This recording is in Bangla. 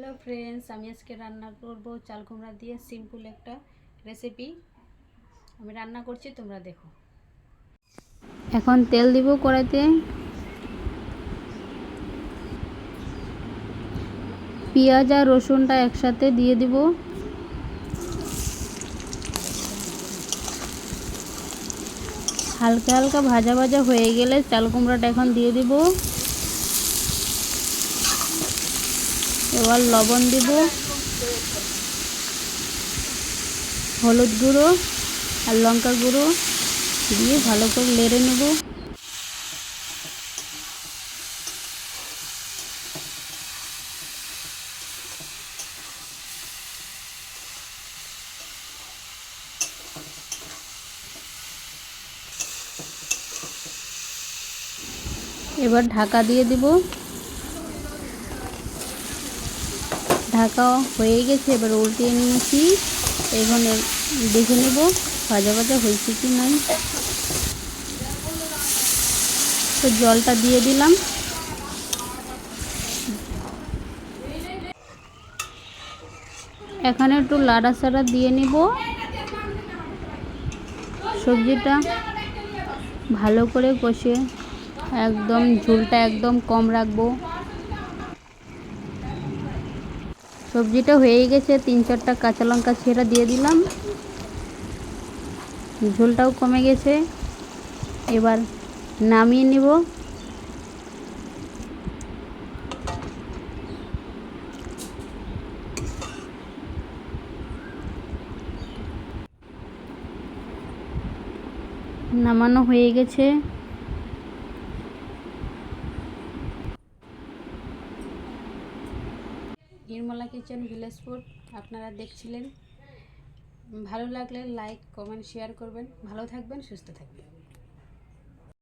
হ্যালো ফ্রেন্ডস, আমি আজকে রান্না করব চাল কুমড়া দিয়ে সিম্পল একটা রেসিপি। আমি রান্না করছি, তোমরা দেখো। এখন তেল দিব কড়াইতে। পেঁয়াজ আর রসুনটা একসাথে দিয়ে দিব। হালকা হালকা ভাজা ভাজা হয়ে গেলে চাল কুমড়াটা এখন দিয়ে দিব। এবার লবণ দিব, হলুদ গুঁড়ো আর লঙ্কা গুঁড়ো দিয়ে ভালো করে নেড়ে নেব। এবার ঢাকা দিয়ে দিব। ঢাকা হয়ে গেছে, এবার উল্টিয়ে নিয়েছি। এখানে দেখে নেব ভাজা ভাজা হয়েছে কি নাই। তো জলটা দিয়ে দিলাম। এখানে একটু লাড়াচাড়া দিয়ে নিব। সবজিটা ভালো করে কষে একদম ঝোলটা একদম কম রাখবো। সবজিটা হয়ে গেছে, 3-4টা কাঁচা লঙ্কা ছেঁড়া দিয়ে দিলাম। ঝোলটাও কমে গেছে, এবার নামিয়ে নিব। নামানো হয়ে গেছে। নির্মলা কিচেন ভিলেজ ফুড আপনারা দেখছিলেন। ভালো লাগলে লাইক, কমেন্ট, শেয়ার করবেন। ভালো থাকবেন, সুস্থ থাকবেন।